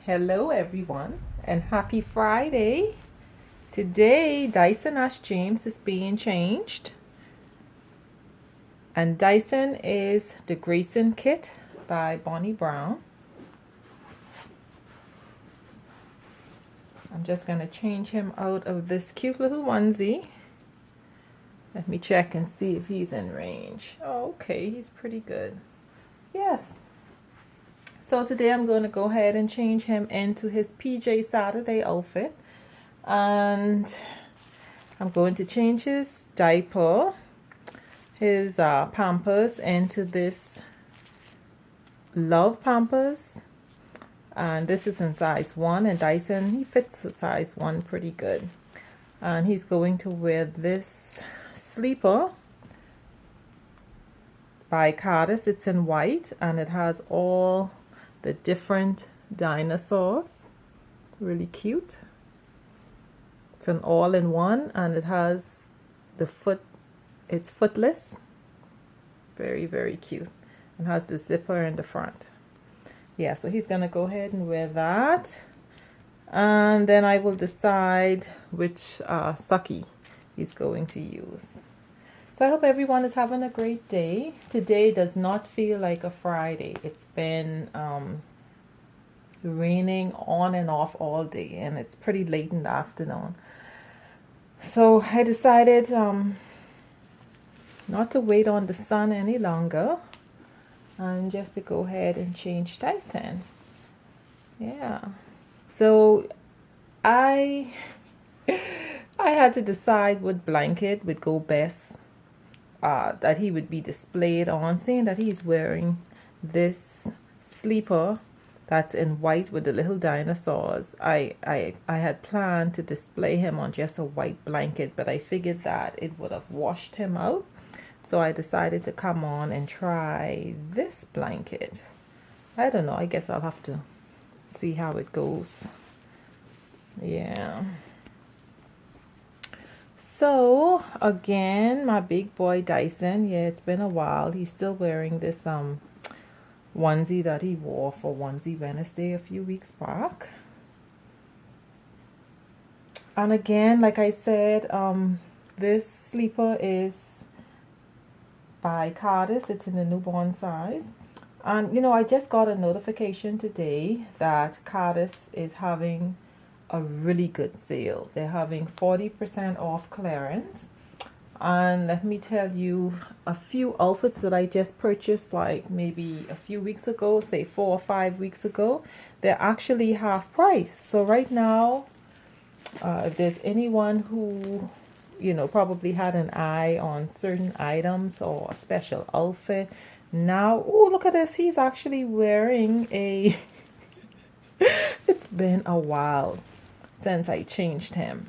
Hello everyone and happy Friday. Today Dyson Ash James is being changed, and Dyson is the Grayson kit by Bonnie Brown. I'm just going to change him out of this cute little onesie. Let me check and see if he's in range. Oh, okay, he's pretty good. Yes. So today I'm going to go ahead and change him into his PJ Saturday outfit. And I'm going to change his diaper, his Pampers into this Love Pampers. And this is in size 1, and Dyson, he fits the size 1 pretty good. And he's going to wear this sleeper by Cardis. It's in white and it has all the different dinosaurs. Really cute. It's an all-in-one, and it has it's footless. Very, very cute. And has the zipper in the front. Yeah, so he's gonna go ahead and wear that. And then I will decide which sucky he's going to use. So I hope everyone is having a great day. Today does not feel like a Friday. It's been raining on and off all day, and it's pretty late in the afternoon. So I decided not to wait on the sun any longer, and just to go ahead and change Dyson. Yeah. So I had to decide what blanket would go best, that he would be displayed on, seeing that he's wearing this sleeper that's in white with the little dinosaurs. I had planned to display him on just a white blanket, but I figured that it would have washed him out. So I decided to come on and try this blanket. I don't know, I guess I'll have to see how it goes. Yeah. So again, my big boy Dyson, yeah, it's been a while. He's still wearing this onesie that he wore for Onesie Wednesday a few weeks back. And again, like I said, this sleeper is by Cardis. It's in the newborn size. And you know, I just got a notification today that Cardis is having a really good sale. They're having 40% off clearance. And let me tell you, a few outfits that I just purchased like maybe a few weeks ago, say 4 or 5 weeks ago, they're actually half price. So right now, if there's anyone who, you know, probably had an eye on certain items or a special outfit, now, oh, look at this, he's actually wearing a it's been a while since I changed him.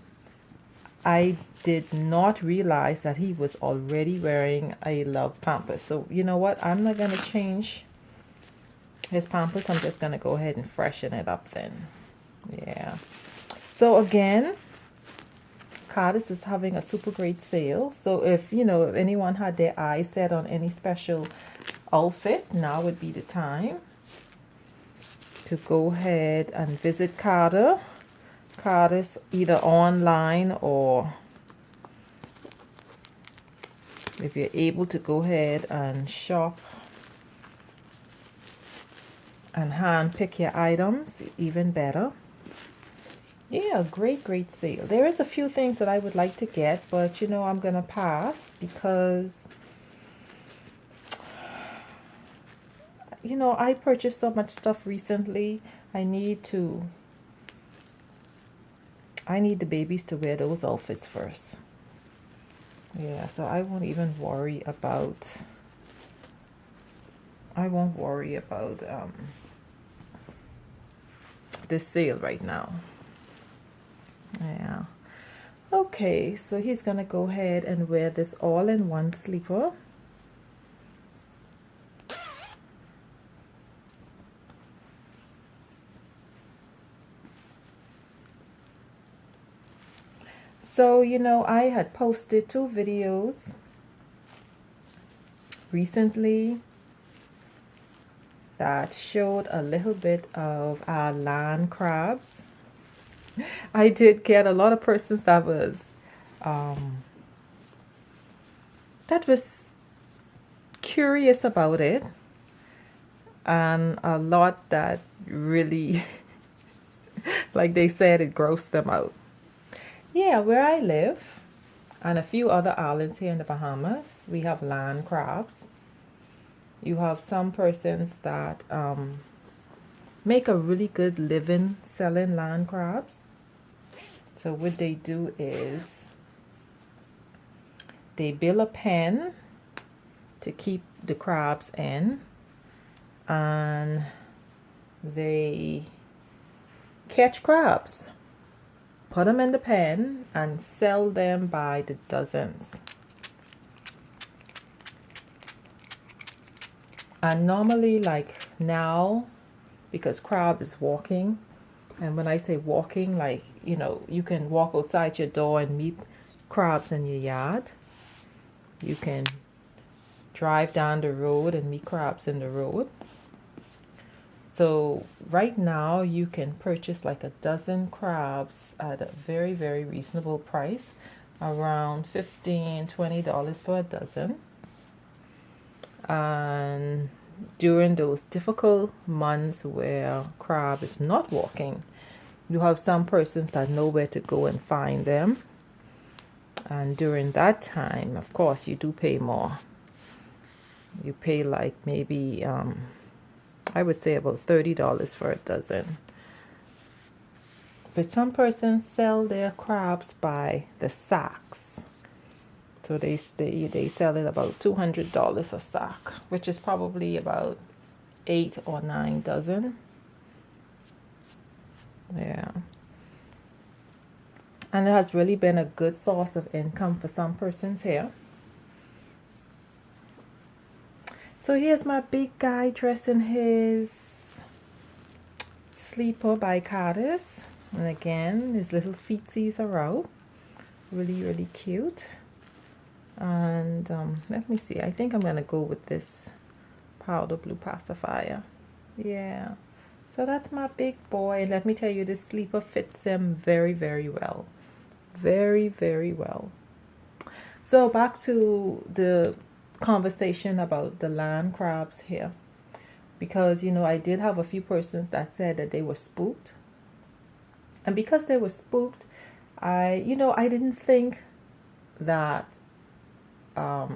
I did not realize that he was already wearing a Love Pampers. So you know what, I'm not going to change his Pampers. I'm just going to go ahead and freshen it up then. Yeah. So again, Cardis is having a super great sale. So if, you know, if anyone had their eyes set on any special outfit, now would be the time to go ahead and visit Cardis either online, or if you're able to go ahead and shop and hand pick your items, even better. Yeah, great sale. There is a few things that I would like to get, but you know, I'm gonna pass because you know, I purchased so much stuff recently. I need the babies to wear those outfits first. Yeah, so I won't even worry about this sale right now. Yeah. Okay, so he's gonna go ahead and wear this all-in-one sleeper. So, you know, I had posted 2 videos recently that showed a little bit of our land crabs. I did get a lot of persons um, that was curious about it, and a lot that really, like they said, it grossed them out. Yeah, where I live, and a few other islands here in the Bahamas, we have land crabs. You have some persons that make a really good living selling land crabs. So what they do is they build a pen to keep the crabs in, and they catch crabs, put them in the pen, and sell them by the dozens. And normally, like now, because crab is walking, and when I say walking, like, you know, you can walk outside your door and meet crabs in your yard. You can drive down the road and meet crabs in the road. So right now you can purchase like a dozen crabs at a very, very reasonable price, around $15–20 for a dozen. And during those difficult months where crab is not walking, you have some persons that know where to go and find them. And during that time, of course, you do pay more. You pay like maybe, I would say about $30 for a dozen. But some persons sell their crabs by the sacks. So they sell it about $200 a sack, which is probably about 8 or 9 dozen. Yeah. And it has really been a good source of income for some persons here. So here's my big guy dressed in his sleeper by Cardis. And again, his little feetsies are out. Really, really cute. And let me see. I think I'm going to go with this powder blue pacifier. Yeah. So that's my big boy. And let me tell you, this sleeper fits him very, very well. Very, very well. So back to the conversation about the land crabs here. Because, you know, I did have a few persons that said that they were spooked. And because they were spooked, I didn't think that, I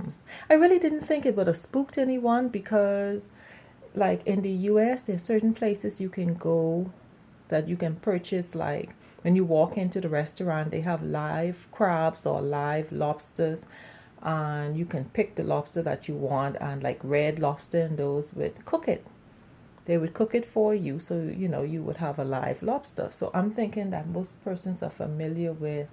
really didn't think it would have spooked anyone, because like in the US, there's certain places you can go that you can purchase, like when you walk into the restaurant, they have live crabs or live lobsters, and you can pick the lobster that you want, and like red lobster and those would cook it. They would cook it for you, so you know you would have a live lobster. So I'm thinking that most persons are familiar with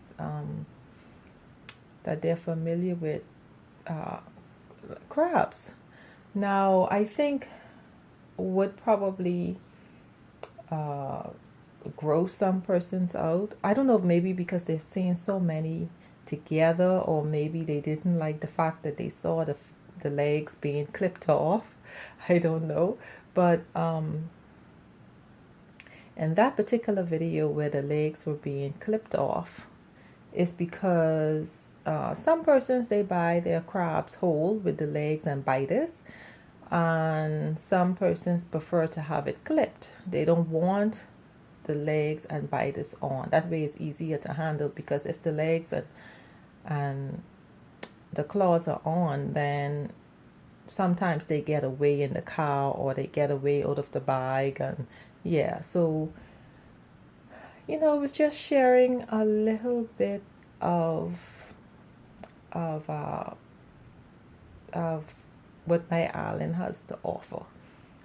crabs. Now I think would probably gross some persons out. I don't know, maybe because they've seen so many together, or maybe they didn't like the fact that they saw the legs being clipped off. I don't know. But in that particular video where the legs were being clipped off, is because some persons, they buy their crabs whole with the legs and biters, and some persons prefer to have it clipped. They don't want the legs and biters on. That way it's easier to handle, because if the legs and the claws are on, then sometimes they get away in the car, or they get away out of the bag. And yeah, so you know, it was just sharing a little bit of what my island has to offer.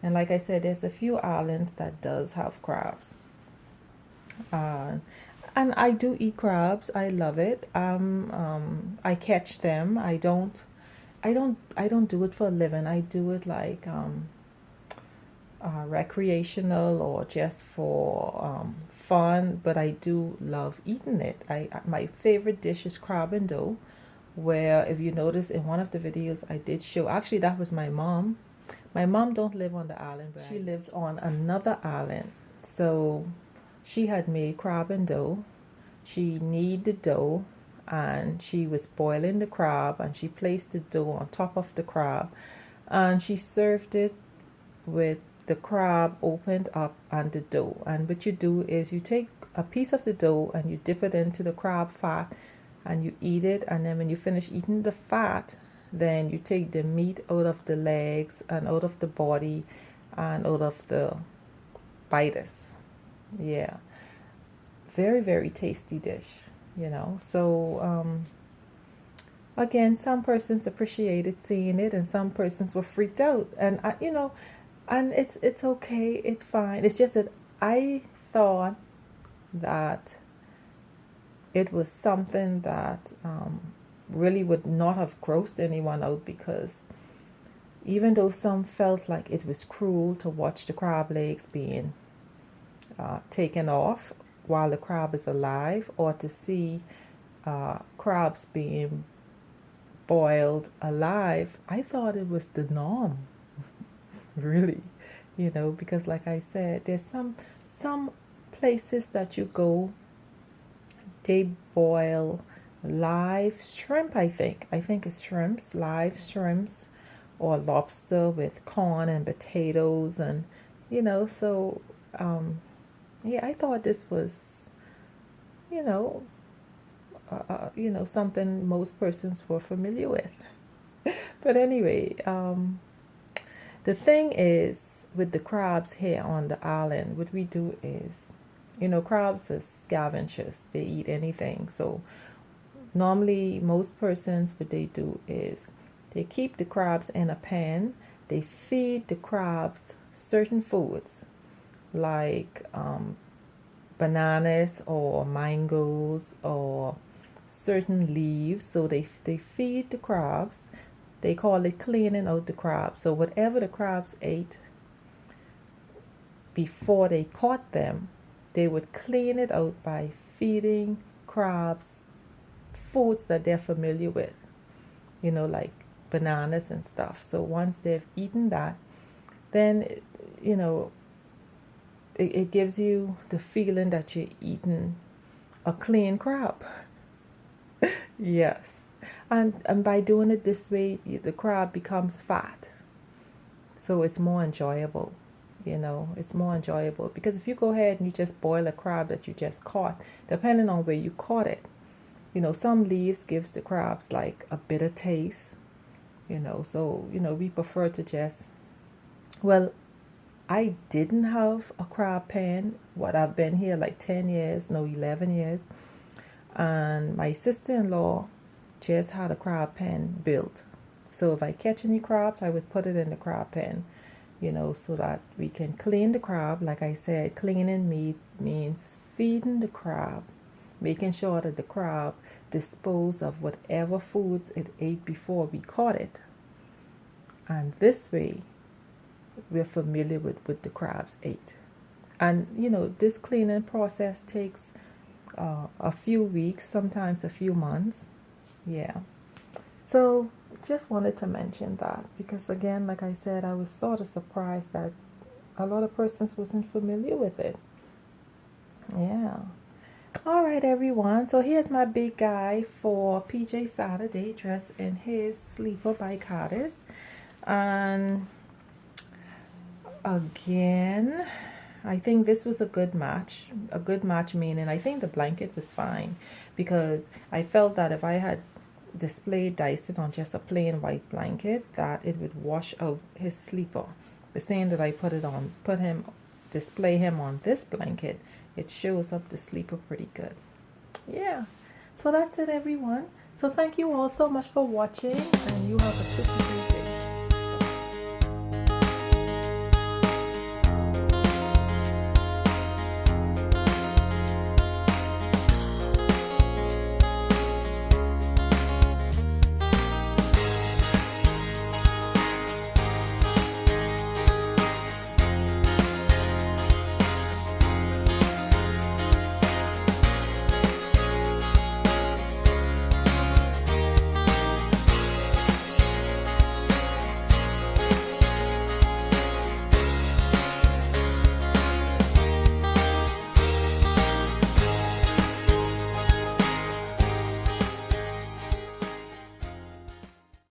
And like I said, there's a few islands that does have crabs, and I do eat crabs. I love it. I catch them. I don't do it for a living. I do it like recreational or just for fun, but I do love eating it. My favorite dish is crab and dough, where if you notice in one of the videos I did show, actually that was my mom My mom don't live on the island, but she lives on another island. So she had made crab and dough. She kneaded the dough and she was boiling the crab, and she placed the dough on top of the crab, and she served it with the crab opened up and the dough. And what you do is you take a piece of the dough and you dip it into the crab fat and you eat it, and then when you finish eating the fat, then you take the meat out of the legs and out of the body and out of the bites. Yeah, very, very tasty dish, you know. So again, some persons appreciated seeing it and some persons were freaked out, and you know, and it's okay, it's fine. It's just that I thought that it was something that really would not have grossed anyone out, because even though some felt like it was cruel to watch the crab legs being taken off while the crab is alive, or to see crabs being boiled alive, I thought it was the norm. Really, you know, because like I said, there's some places that you go, they boil live shrimp. I think it's shrimps, live shrimps, or lobster with corn and potatoes, and you know. So yeah, I thought this was, you know, something most persons were familiar with. But anyway, the thing is, with the crabs here on the island, what we do is, you know, crabs are scavengers. They eat anything. So normally most persons, what they do is they keep the crabs in a pen. They feed the crabs certain foods like bananas or mangoes or certain leaves. So they feed the crabs. They call it cleaning out the crabs. So whatever the crabs ate before they caught them, they would clean it out by feeding crabs foods that they're familiar with, you know, like bananas and stuff. So once they've eaten that, then, you know, it gives you the feeling that you're eating a clean crab. Yes. And by doing it this way, the crab becomes fat. So it's more enjoyable, you know, it's more enjoyable. Because if you go ahead and you just boil a crab that you just caught, depending on where you caught it, you know, some leaves gives the crabs like a bitter taste, you know. So, you know, we prefer to just, well, I didn't have a crab pan. What, I've been here like 10 years, no, 11 years. And my sister-in-law just had a crab pan built. So if I catch any crabs, I would put it in the crab pan, you know, so that we can clean the crab. Like I said, cleaning meat means feeding the crab, making sure that the crab disposed of whatever foods it ate before we caught it. And this way, we're familiar with what the crabs ate. And, you know, this cleaning process takes a few weeks, sometimes a few months. Yeah. So just wanted to mention that, because again, like I said, I was sort of surprised that a lot of persons wasn't familiar with it. Yeah. All right, everyone. So here's my big guy for PJ Saturday, dressed in his sleeper by Cardis. And again, I think this was a good match. A good match meaning I think the blanket was fine, because I felt that if I had displayed Dyson on just a plain white blanket, that it would wash out his sleeper. But saying that I display him on this blanket, it shows up the sleeper pretty good. Yeah. So that's it, everyone. So thank you all so much for watching, and you have a super great day.